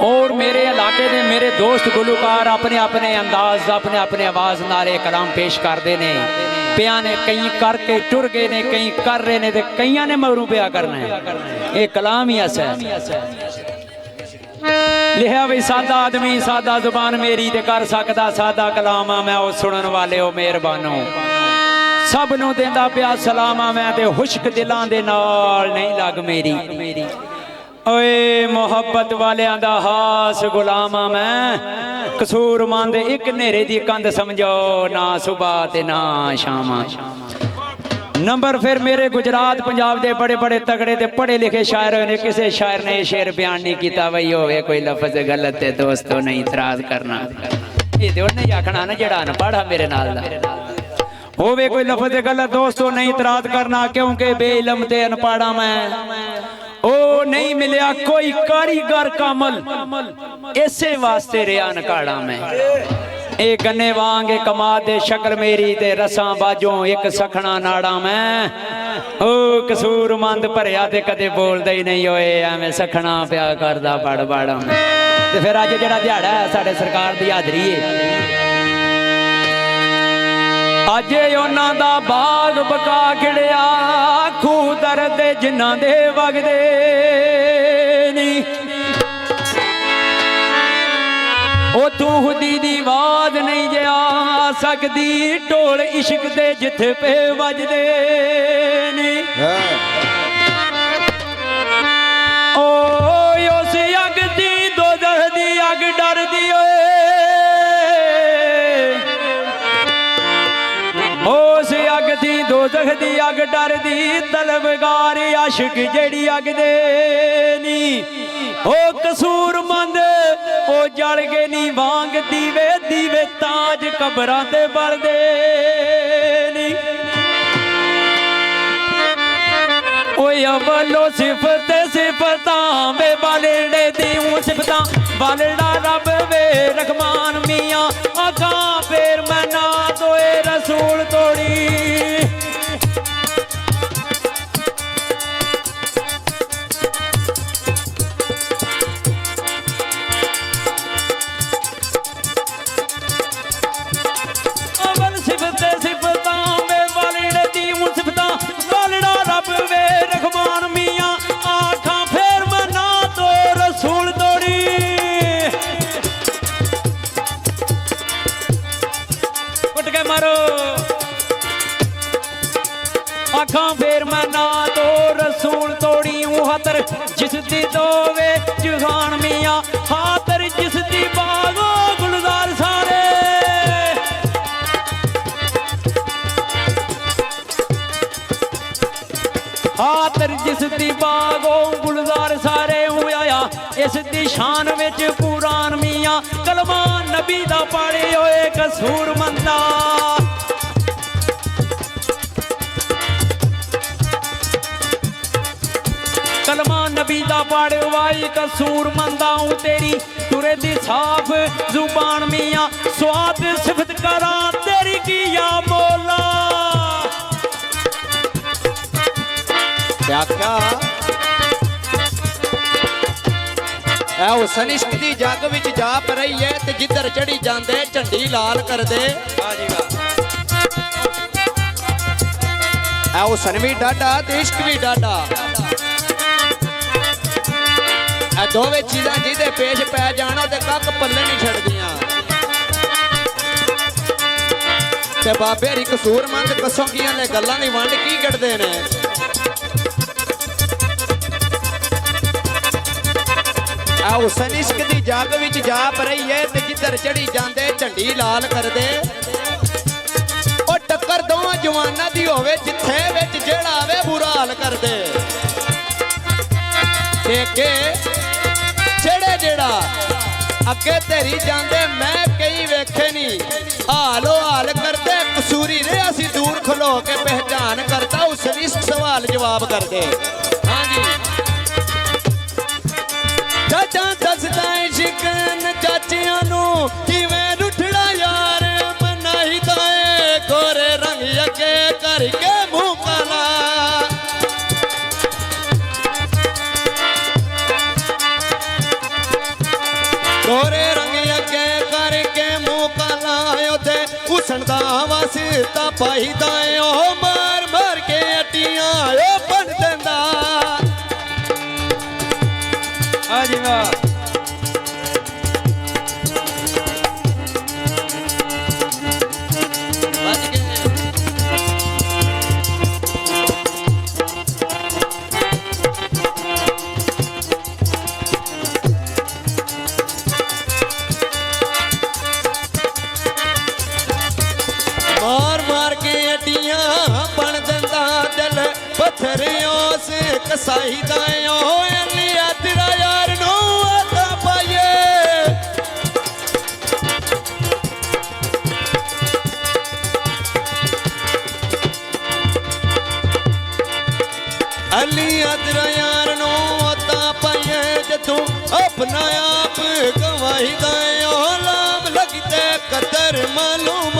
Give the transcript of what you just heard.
और मेरे इलाके के मेरे दोस्त गुलूकार अपने अपने अंदाज अपने अपने आवाज नाले कलाम पेश करते हैं। पिया ने कई करके टुर गए ने, कई कर रहे ने, कई ने मगरू पिया करना है। ये कलाम ही ऐसा है लिखा भी सादा आदमी सादा जुबान मेरी ते कर सकदा सादा कलाम मैं ओ सुनन वाले हो मेहरबानो सब नूं देंदा पिया सलामा मैं ते हुश्क दिलां दे नाल नहीं लग मेरी ओए मोहब्बत वालियां दा हास गुलामा मैं कसूर मंद एक नेरे दी कंध समझो ना सुबह ते ना शामा। नंबर फिर मेरे गुजरात पंजाब दे बड़े बड़े तगड़े ते पढ़े लिखे शायर ने किसी शायर ने शेर बयान नहीं किया वही होवे कोई लफ्ज गलत है दोस्तों नहीं इतराज करना। ये तो नहीं आखना ना जड़ा अनपढ़ मेरे नाल दा होवे कोई लफ्ज गलत दोस्तों नहीं इतराज करना क्योंकि बेइलम ते अनपढ़ा मैं ओ नहीं मिलया कोई कारीगर कामल इसे वास्ते रिया नकाड़ा मैं ए गन्ने वांग कमा दे शक्ल मेरी ते रसा बाजों एक सखना नाड़ा मैं ओ कसूर मंद भरिया ते कदे बोलदा ही नहीं होए एवें सखना प्या करदा पड़ बाड़ा मैं ते फिर अज जेड़ा दिहाड़ा है साडे सरकार दी हाजरी है अज उन्हां दा बाग बका खिड़िया खू दर्द जिन्हां दे वगदे नहीं ओ तू खुदी दी आवाज नहीं जे आ सकदी ढोल इश्क दे जिथे पे वजदे नहीं ओ उस अग दी दोज़ख दी अग डरदी ओए उस अग दी दोज़ख दी अग डरदी तलबगार आशिक जेड़ी अग दे नी ओ कसूर मंद ओ जल गए नी वांग दीवे दीवे ताज कबरां ते बलदे नी ओए अवलो सिफत सिफतां वे बालड़े दियूं सिफतां बालड़ा रब वे रहमान मियां आखा फेर मैं ना दोए रसूल तोड़ी आखा फिर मैं ना तो रसूल तोड़ी हातर जिस दी दोवे जुहान मियां हातर जिस दी बागो गुलजार सारे हातर जिस दी बागो गुलजार सारे होया इस दी शान विच कुरान मियां कलमा नबी दा पढ़े होए कसूर मंदा कलमा नबी दा पढ़वाई कसूर मंदाऊं तेरी तुरे दी साफ जुबान मियां स्वाद सिफत करा तेरी किया मौला क्या क्या ऐ हुसन इश्क दी जग विच जा परई है ते जिधर चढ़ी जांदे झंडी लाल कर दे ऐ हुसन भी डाडा ते इश्क भी डाडा दोवे चीज़ां जिदे पेश पै जाना ते कख पल्ले नहीं छड़दियां ते बाबे री कसूरमंद कसौगियां ने गल्लां दी वंड की कढदे ने आ हुसन इश्क दी जग विच जा परई है ते जिधर चढ़ी जांदे झंडी लाल कर दे ओ टक्कर दोवां जवानां दी होवे जिथे विच जेड़ा आवे बुरा हाल कर दे के छेड़े जेड़ा अगे तेरी जांदे मैं कई वेखे नहीं हालो हाल करते कसूरी ने असी दूर खलो के पहचान करता उस इश्क सवाल जवाब कर दे हाँ जी चाचा दसदा शिकन चाचियां नू किवें रुठड़ा यार मनाही दाए गोरे रंग अगे करके मुंह काला ਗੋਰੇ ਰੰਗ ਅੱਗੇ ਕਰਕੇ ਮੂੰਹ ਕਾਲਾ ਉਥੇ ਉਸਣ ਦਾ ਵਾਸਤਾ ਪਾਈਦਾ ਉਹ ਮਾਰ ਮਾਰ ਕੇ ਅਟੀਆਂ ਉਹ ਬਣ ਦਿੰਦਾ ਆ ਜੀ ਵਾਹ ਵੱਜ ਗਏ ਮਾਰ ਮਾਰ ਕੇ ਅਟੀਆਂ ਬਣ ਦਿੰਦਾ ਦਿਲ ਪੱਥਰ ਉਸ ਕਸਾਈ ਦਾ ਓ ਅਲੀਆ ਤੇਰਾ ਯਾਰ ਨੂੰ ਆਤਾ ਪਾਈਏ ਅਲੀਆ ਤੇਰਾ ਯਾਰ ਨੂੰ ਆਤਾ ਪਾਈਏ ਜੇ ਤੂੰ ਆਪਣਾ ਆਪ ਗਵਾਈ ਦਾ ਓ ਲਾਮ ਲਗੀ ਤੇ ਕਦਰ ਮਾਲੂਮ